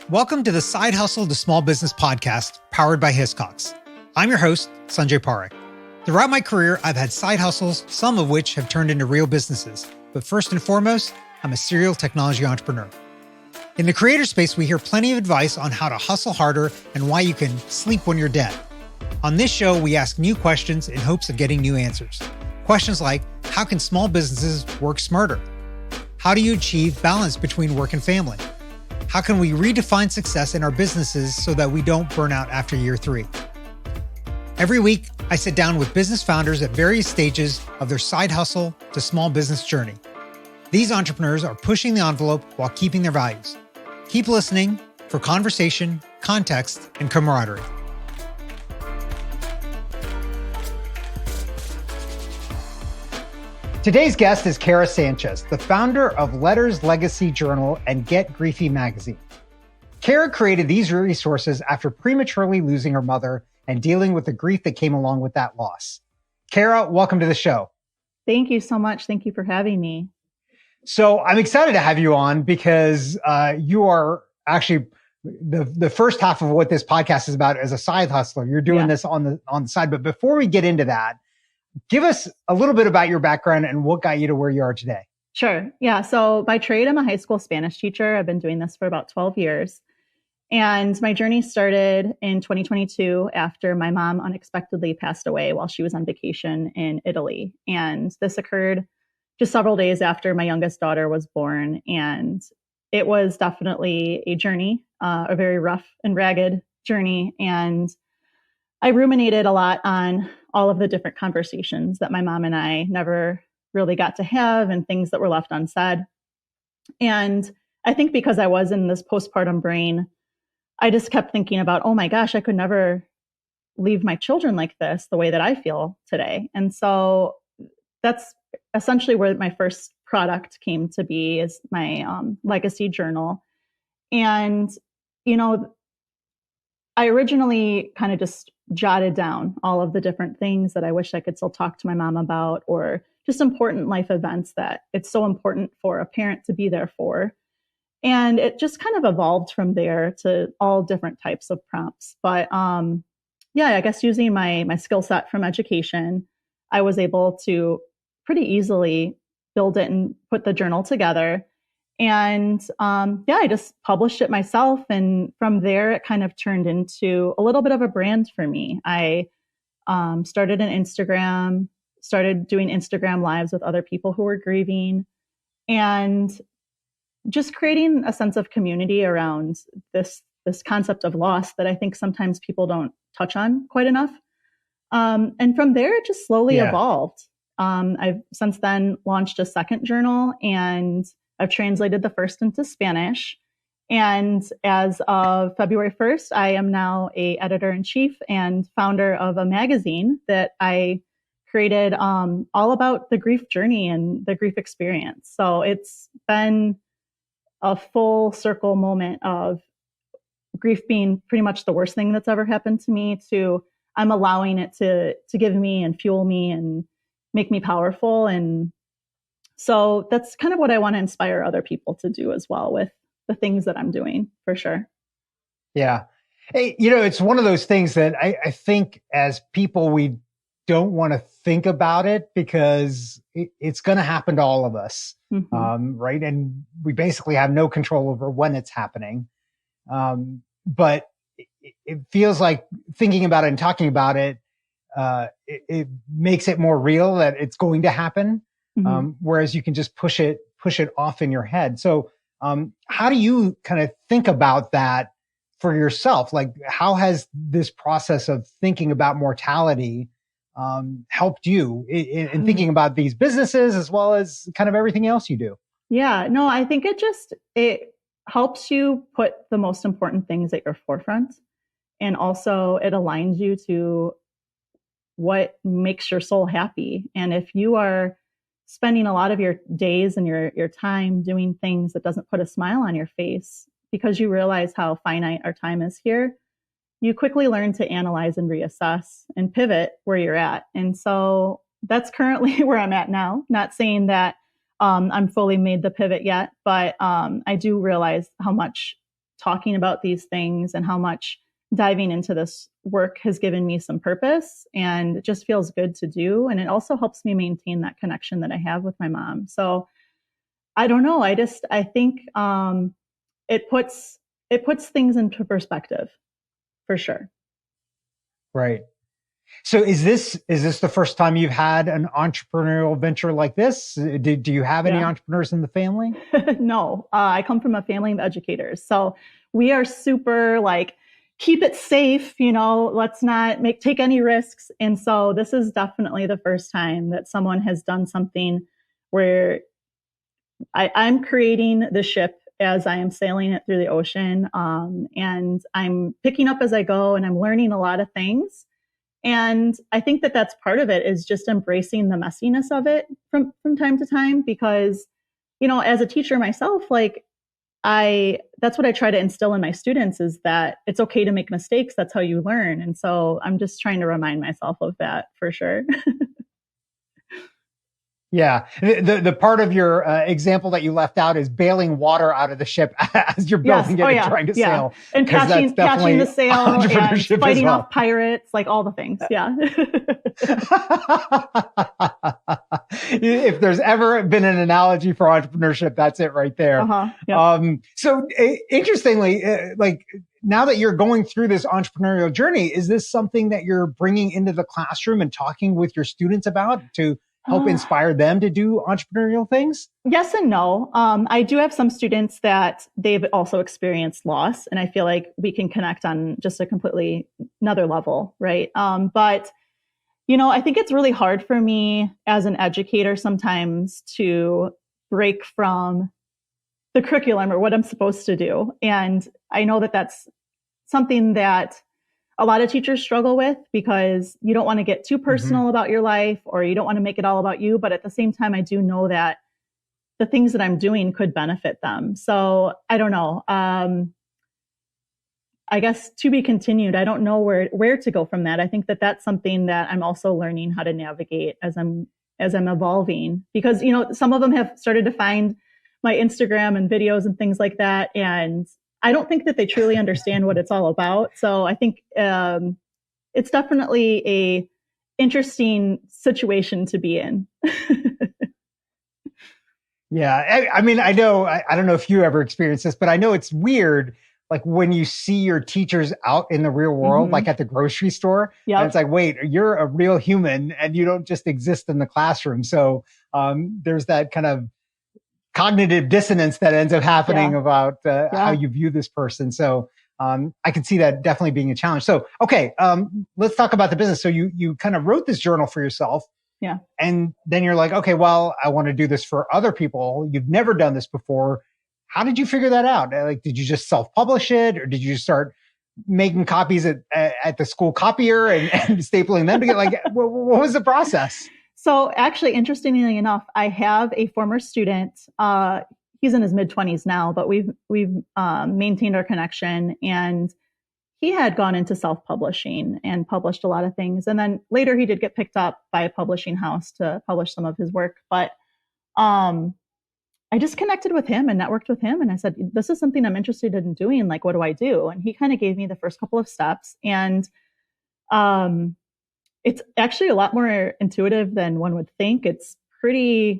Welcome to the Side Hustle to Small Business podcast powered by Hiscox. I'm your host, Sanjay Parekh. Throughout my career, I've had side hustles, some of which have turned into real businesses. But first and foremost, I'm a serial technology entrepreneur. In the creator space, we hear plenty of advice on how to hustle harder and why you can sleep when you're dead. On this show, we ask new questions in hopes of getting new answers. Questions like, how can small businesses work smarter? How do you achieve balance between work and family? How can we redefine success in our businesses so that we don't burn out after year 3? Every week, I sit down with business founders at various stages of their side hustle to small business journey. These entrepreneurs are pushing the envelope while keeping their values. Keep listening for conversation, context, and camaraderie. Today's guest is Kera Sanchez, the founder of Letters Legacy Journal and Get Griefy Magazine. Kera created these resources after prematurely losing her mother and dealing with the grief that came along with that loss. Kera, welcome to the show. Thank you so much. Thank you for having me. So I'm excited to have you on because you are actually the first half of what this podcast is about as a side hustler. You're doing this on the side. But before we get into that, give us a little bit about your background and what got you to where you are today. Sure. Yeah. So by trade, I'm a high school Spanish teacher. I've been doing this for about 12 years. And my journey started in 2022 after my mom unexpectedly passed away while she was on vacation in Italy. And this occurred just several days after my youngest daughter was born. And it was definitely a journey, a very rough and ragged journey. And I ruminated a lot on all of the different conversations that my mom and I never really got to have and things that were left unsaid. And I think because I was in this postpartum brain, I just kept thinking about, oh my gosh, I could never leave my children like this, the way that I feel today. And so that's essentially where my first product came to be, is my legacy journal. And, I originally kind of just jotted down all of the different things that I wish I could still talk to my mom about, or just important life events that it's so important for a parent to be there for. And it just kind of evolved from there to all different types of prompts. But I guess using my skill set from education, I was able to pretty easily build it and put the journal together. And I just published it myself. And from there, it kind of turned into a little bit of a brand for me. I started an Instagram, started doing Instagram lives with other people who were grieving, and just creating a sense of community around this concept of loss that I think sometimes people don't touch on quite enough. And from there, it just slowly evolved. I've since then launched a second journal, and I've translated the first into Spanish. And as of February 1st, I am now an editor-in-chief and founder of a magazine that I created all about the grief journey and the grief experience. So it's been a full circle moment of grief being pretty much the worst thing that's ever happened to me, to I'm allowing it to give me and fuel me and make me powerful. And so that's kind of what I want to inspire other people to do as well with the things that I'm doing, for sure. Yeah. Hey, it's one of those things that I think as people, we don't want to think about it because it's going to happen to all of us. Mm-hmm. Right. And we basically have no control over when it's happening. But it feels like thinking about it and talking about it, it makes it more real that it's going to happen. Mm-hmm. Whereas you can just push it off in your head. So, how do you kind of think about that for yourself? Like, how has this process of thinking about mortality, helped you in thinking about these businesses as well as kind of everything else you do? Yeah, no, I think it helps you put the most important things at your forefront. And also it aligns you to what makes your soul happy. And if you are spending a lot of your days and your time doing things that doesn't put a smile on your face because you realize how finite our time is here, you quickly learn to analyze and reassess and pivot where you're at. And so that's currently where I'm at now. Not saying that I'm fully made the pivot yet, but I do realize how much talking about these things and how much diving into this work has given me some purpose, and it just feels good to do. And it also helps me maintain that connection that I have with my mom. So I don't know. I think it puts things into perspective for sure. Right. So is this the first time you've had an entrepreneurial venture like this? Do you have any entrepreneurs in the family? No, I come from a family of educators. So we are super like, keep it safe, let's not take any risks. And so this is definitely the first time that someone has done something where I'm creating the ship as I am sailing it through the ocean. And I'm picking up as I go, and I'm learning a lot of things. And I think that that's part of it, is just embracing the messiness of it from time to time, because, as a teacher myself, like that's what I try to instill in my students, is that it's okay to make mistakes. That's how you learn. And so I'm just trying to remind myself of that for sure. Yeah. The part of your example that you left out is bailing water out of the ship as you're building it and trying to sail. And catching the sail and fighting off pirates, like all the things. Yeah. If there's ever been an analogy for entrepreneurship, that's it right there. So interestingly, like now that you're going through this entrepreneurial journey, is this something that you're bringing into the classroom and talking with your students about to help inspire them to do entrepreneurial things? Yes and no. I do have some students that they've also experienced loss, and I feel like we can connect on just a completely another level, right? But, I think it's really hard for me as an educator sometimes to break from the curriculum or what I'm supposed to do. And I know that that's something that a lot of teachers struggle with, because you don't want to get too personal about your life, or you don't want to make it all about you. But at the same time, I do know that the things that I'm doing could benefit them. So I don't know. I guess to be continued. I don't know where to go from that. I think that that's something that I'm also learning how to navigate as I'm evolving, because, some of them have started to find my Instagram and videos and things like that. And I don't think that they truly understand what it's all about. So I think it's definitely a interesting situation to be in. Yeah. I mean, I don't know if you ever experienced this, but I know it's weird. Like when you see your teachers out in the real world, like at the grocery store, and it's like, wait, you're a real human and you don't just exist in the classroom. So there's that kind of cognitive dissonance that ends up happening about how you view this person. So I can see that definitely being a challenge. So, okay, let's talk about the business. So you kind of wrote this journal for yourself. Yeah. And then you're like, okay, well, I want to do this for other people. You've never done this before. How did you figure that out? Like, did you just self-publish it, or did you start making copies at the school copier and stapling them together? Like, what was the process? So actually, interestingly enough, I have a former student. He's in his mid-20s now, but we've maintained our connection, and he had gone into self-publishing and published a lot of things. And then later he did get picked up by a publishing house to publish some of his work. But I just connected with him and networked with him. And I said, this is something I'm interested in doing. Like, what do I do? And he kind of gave me the first couple of steps. And it's actually a lot more intuitive than one would think. It's pretty,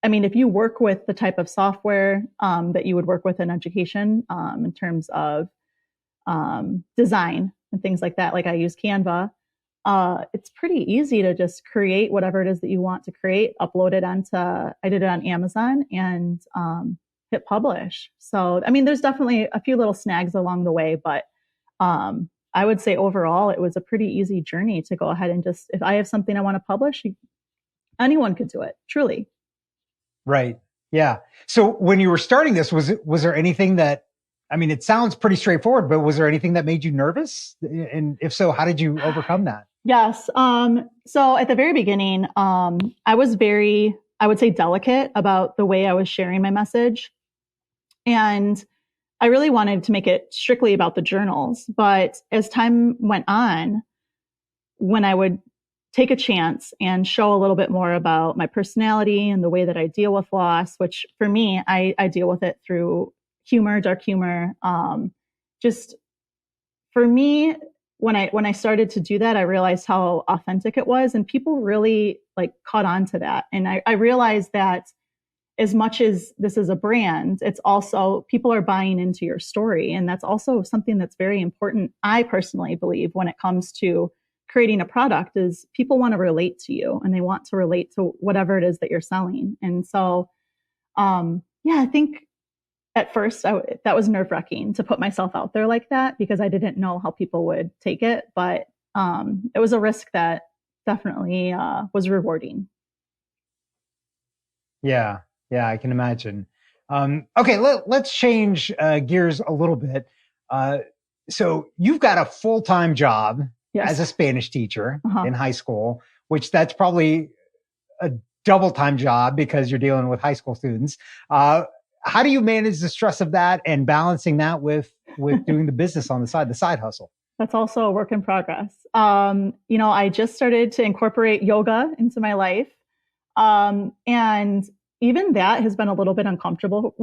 if you work with the type of software that you would work with in education in terms of design and things like that, like I use Canva, it's pretty easy to just create whatever it is that you want to create, upload it I did it on Amazon, and hit publish. So, there's definitely a few little snags along the way, but I would say overall, it was a pretty easy journey to go ahead and just, if I have something I want to publish, anyone could do it, truly. Right. Yeah. So when you were starting this, was there anything that, it sounds pretty straightforward, but was there anything that made you nervous? And if so, how did you overcome that? Yes. So at the very beginning, I was very, I would say, delicate about the way I was sharing my message. And I really wanted to make it strictly about the journals. But as time went on, when I would take a chance and show a little bit more about my personality and the way that I deal with loss, which for me, I deal with it through humor, dark humor. Just for me, when I started to do that, I realized how authentic it was, and people really like caught on to that. And I realized that as much as this is a brand, it's also people are buying into your story. And that's also something that's very important. I personally believe when it comes to creating a product is people want to relate to you and they want to relate to whatever it is that you're selling. And so, I think at first that was nerve-wracking to put myself out there like that because I didn't know how people would take it. But it was a risk that definitely was rewarding. Yeah. Yeah, I can imagine. Okay, let's change gears a little bit. So you've got a full-time job Yes. as a Spanish teacher in high school, which that's probably a double-time job because you're dealing with high school students. How do you manage the stress of that and balancing that with doing the business on the side hustle? That's also a work in progress. I just started to incorporate yoga into my life. And even that has been a little bit uncomfortable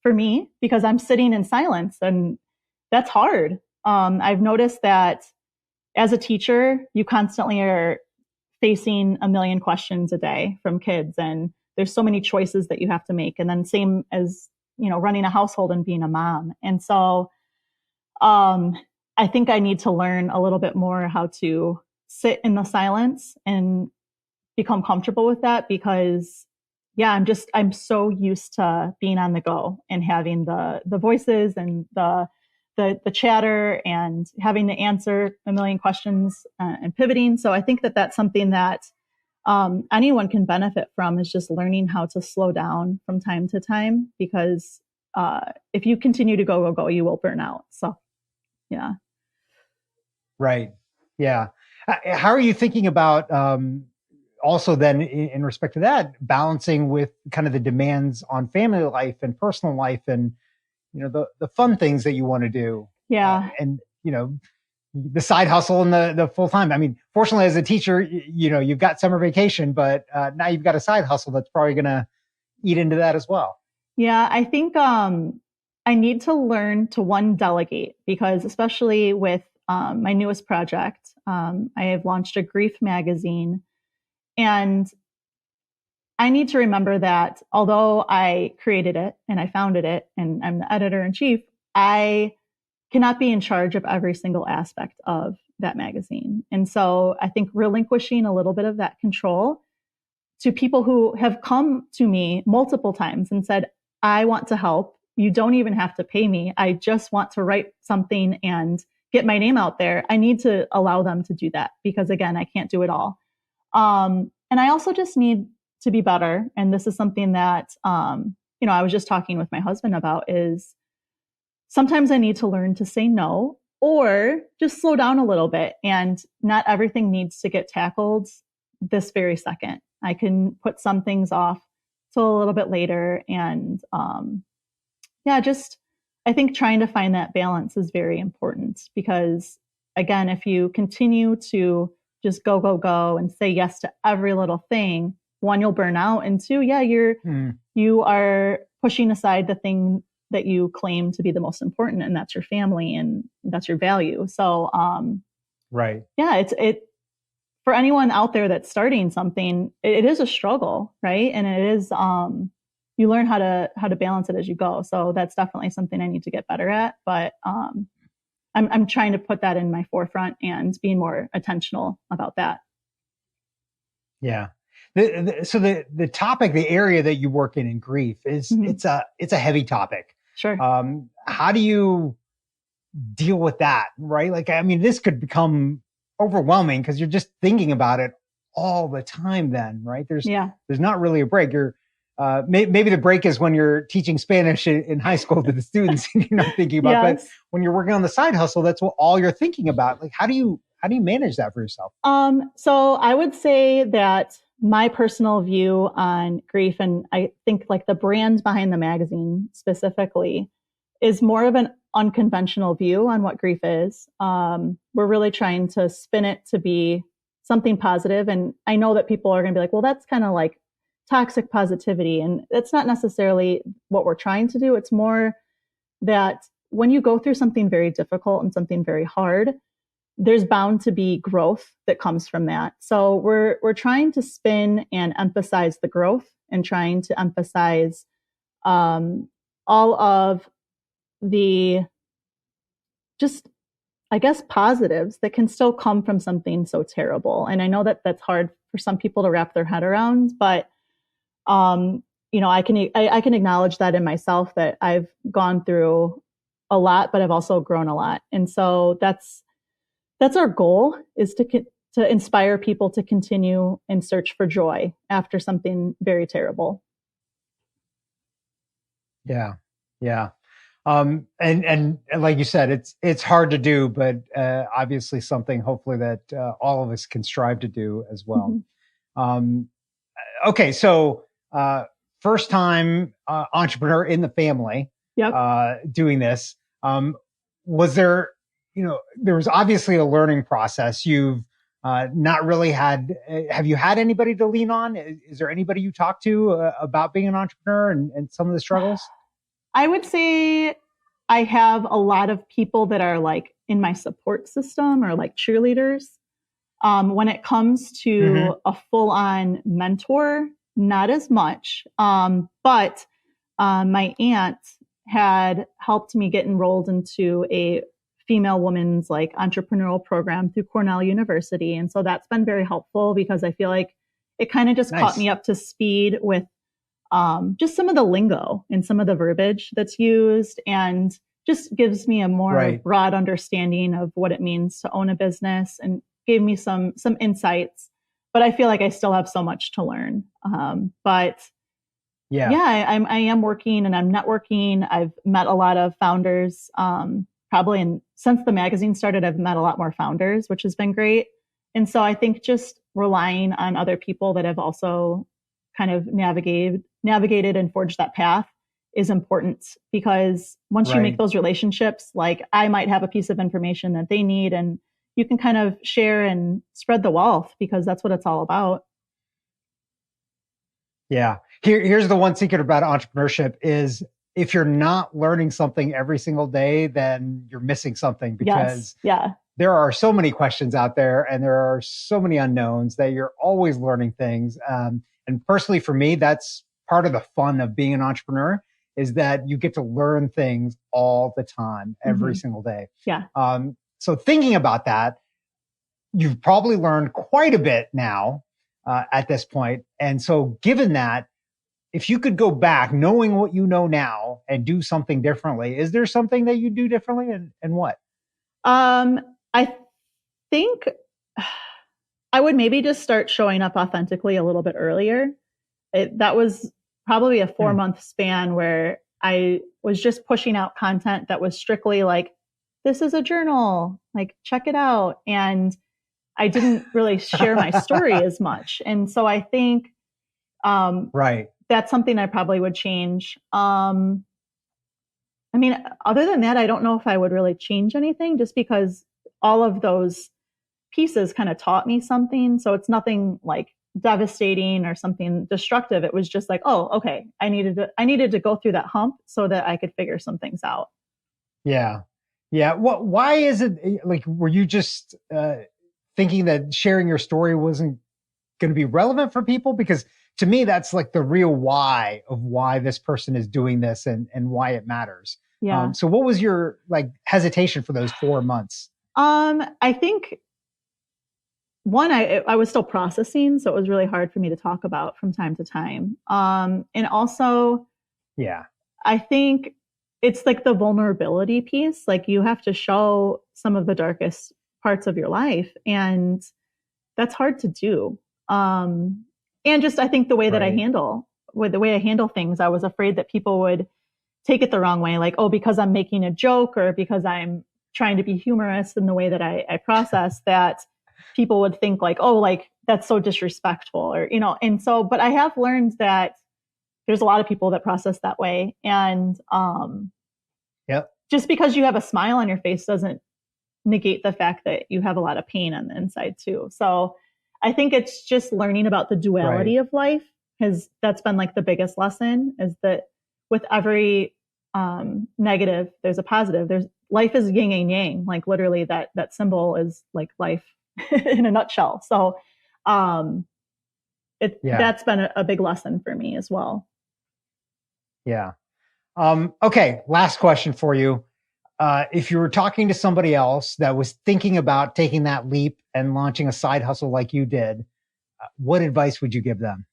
for me because I'm sitting in silence and that's hard. I've noticed that as a teacher, you constantly are facing a million questions a day from kids and there's so many choices that you have to make. And then same as, running a household and being a mom. And so, I think I need to learn a little bit more how to sit in the silence and become comfortable with that because I'm so used to being on the go and having the voices and the chatter and having to answer a million questions and pivoting. So I think that that's something that anyone can benefit from is just learning how to slow down from time to time because if you continue to go, you will burn out. So, yeah. Right. Yeah. How are you thinking about also then in respect to that, balancing with kind of the demands on family life and personal life and, the fun things that you want to do. Yeah. And, the side hustle and the full time. I mean, fortunately as a teacher, you've got summer vacation, but now you've got a side hustle that's probably going to eat into that as well. Yeah. I think I need to learn to delegate because especially with my newest project, I have launched a grief magazine. And I need to remember that although I created it and I founded it and I'm the editor in chief, I cannot be in charge of every single aspect of that magazine. And so I think relinquishing a little bit of that control to people who have come to me multiple times and said, I want to help. You don't even have to pay me. I just want to write something and get my name out there. I need to allow them to do that because again, I can't do it all. And I also just need to be better. And this is something that, I was just talking with my husband about is sometimes I need to learn to say no or just slow down a little bit. And not everything needs to get tackled this very second. I can put some things off till a little bit later. And I think trying to find that balance is very important because again, if you continue to just go and say yes to every little thing, one, you'll burn out, and two, you are pushing aside the thing that you claim to be the most important, and that's your family and that's your value. So, right. Yeah, it for anyone out there that's starting something, it is a struggle, right? And it is, you learn how to balance it as you go. So that's definitely something I need to get better at. But I'm trying to put that in my forefront and being more attentional about that. Yeah. So the topic, the area that you work in grief is it's a heavy topic. Sure. How do you deal with that? Right. Like, I mean, this could become overwhelming because you're just thinking about it all the time then, right? There's not really a break. You're, maybe the break is when you're teaching Spanish in high school to the students and you're not thinking about, but when you're working on the side hustle, that's what all you're thinking about. Like, how do you manage that for yourself? So I would say that my personal view on grief, and I think like the brand behind the magazine specifically, is more of an unconventional view on what grief is. We're really trying to spin it to be something positive. And I know that people are going to be like, well, that's kind of like toxic positivity. And that's not necessarily what we're trying to do. It's more that when you go through something very difficult and something very hard, there's bound to be growth that comes from that. So we're trying to spin and emphasize the growth and trying to emphasize all of the just, I guess, positives that can still come from something so terrible. And I know that that's hard for some people to wrap their head around, but I can acknowledge that in myself, that I've gone through a lot, but I've also grown a lot. And so that's our goal, is to inspire people to continue and search for joy after something very terrible. Yeah. Yeah. And like you said, it's hard to do, but obviously something hopefully that all of us can strive to do as well. Mm-hmm. Okay. So, first time entrepreneur in the family, yep. Doing this. Was there, there was obviously a learning process. You've not really had, have you had anybody to lean on? Is there anybody you talk to about being an entrepreneur and some of the struggles? I would say I have a lot of people that are like in my support system or like cheerleaders. When it comes to a full-on mentor, not as much. But my aunt had helped me get enrolled into a female women's like entrepreneurial program through Cornell University. And so that's been very helpful, because I feel like it kind of just caught me up to speed with just some of the lingo and some of the verbiage that's used, and just gives me a more broad understanding of what it means to own a business, and gave me some insights. But I feel like I still have so much to learn. But I am working and I'm networking. I've met a lot of founders, since the magazine started, I've met a lot more founders, which has been great. And so I think just relying on other people that have also kind of navigated and forged that path is important, because once you make those relationships, like I might have a piece of information that they need, and you can kind of share and spread the wealth, because that's what it's all about. Yeah. Here's the one secret about entrepreneurship is, if you're not learning something every single day, then you're missing something, because there are so many questions out there and there are so many unknowns that you're always learning things. And personally for me, that's part of the fun of being an entrepreneur, is that you get to learn things all the time, every single day. Yeah. So thinking about that, you've probably learned quite a bit now at this point. And so given that, if you could go back knowing what you know now and do something differently, is there something that you do differently, and what? I think I would maybe just start showing up authentically a little bit earlier. That was probably a 4-month span where I was just pushing out content that was strictly like, this is a journal, like, check it out. And I didn't really share my story as much. And so I think, that's something I probably would change. I mean, other than that, I don't know if I would really change anything, just because all of those pieces kind of taught me something. So it's nothing like devastating or something destructive. It was just like, oh, okay, I needed to go through that hump so that I could figure some things out. Yeah. Yeah. Why is it, like, were you just thinking that sharing your story wasn't going to be relevant for people? Because to me, that's like the real why of why this person is doing this and why it matters. Yeah. So what was your like hesitation for those 4 months? I think one, I was still processing, so it was really hard for me to talk about from time to time. And also, I think it's like the vulnerability piece. Like, you have to show some of the darkest parts of your life, and that's hard to do. And just, I think the way that I handle things, I was afraid that people would take it the wrong way. Like, oh, because I'm making a joke or because I'm trying to be humorous in the way that I process, that people would think like, oh, like, that's so disrespectful, or, and so, but I have learned that there's a lot of people that process that way. And, just because you have a smile on your face doesn't negate the fact that you have a lot of pain on the inside too. So I think it's just learning about the duality of life, because that's been like the biggest lesson, is that with every negative, there's a positive. There's life is yin and yang. Like literally that symbol is like life in a nutshell. So that's been a big lesson for me as well. Yeah. Okay. Last question for you. If you were talking to somebody else that was thinking about taking that leap and launching a side hustle like you did, what advice would you give them?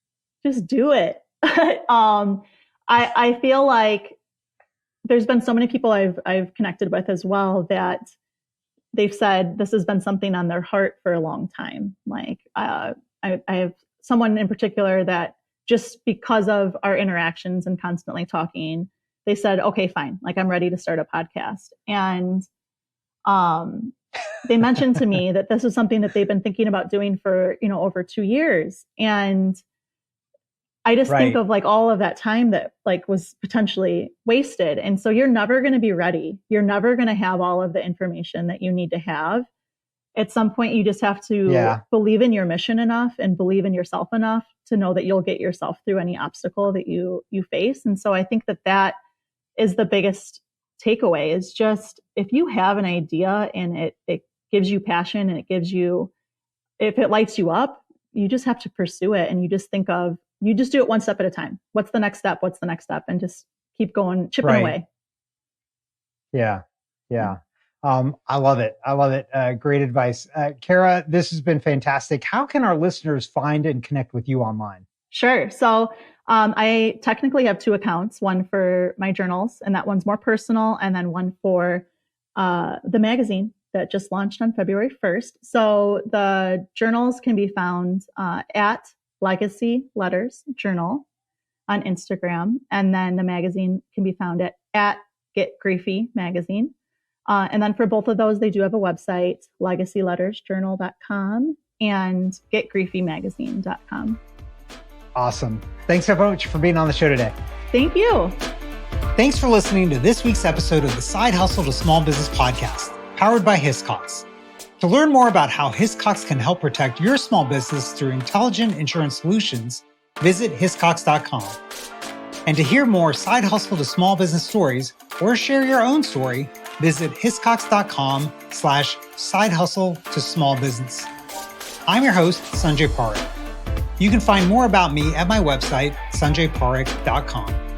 Just do it. I feel like there's been so many people I've connected with as well that they've said this has been something on their heart for a long time. Like I have someone in particular that just because of our interactions and constantly talking, they said, okay, fine. Like I'm ready to start a podcast. And they mentioned to me that this is something that they've been thinking about doing for, over 2 years. And I just think of like all of that time that like was potentially wasted. And so you're never going to be ready. You're never going to have all of the information that you need to have. At some point, you just have to believe in your mission enough and believe in yourself enough to know that you'll get yourself through any obstacle that you face. And so I think that is the biggest takeaway is just if you have an idea and it gives you passion and if it lights you up, you just have to pursue it. And you just do it one step at a time. What's the next step? What's the next step? And just keep going, chipping away. Yeah. Yeah. I love it. Great advice. Kera, this has been fantastic. How can our listeners find and connect with you online? Sure. So I technically have 2 accounts, one for my journals, and that one's more personal, and then one for the magazine that just launched on February 1st. So the journals can be found at Legacy Letters Journal on Instagram. And then the magazine can be found at Get Griefy Magazine. And then for both of those, they do have a website, legacylettersjournal.com and getgriefymagazine.com. Awesome. Thanks so much for being on the show today. Thank you. Thanks for listening to this week's episode of the Side Hustle to Small Business podcast, powered by Hiscox. To learn more about how Hiscox can help protect your small business through intelligent insurance solutions, visit hiscox.com. And to hear more side hustle to small business stories or share your own story, visit hiscox.com/side hustle to small business. I'm your host, Sanjay Parikh. You can find more about me at my website, sanjayparikh.com.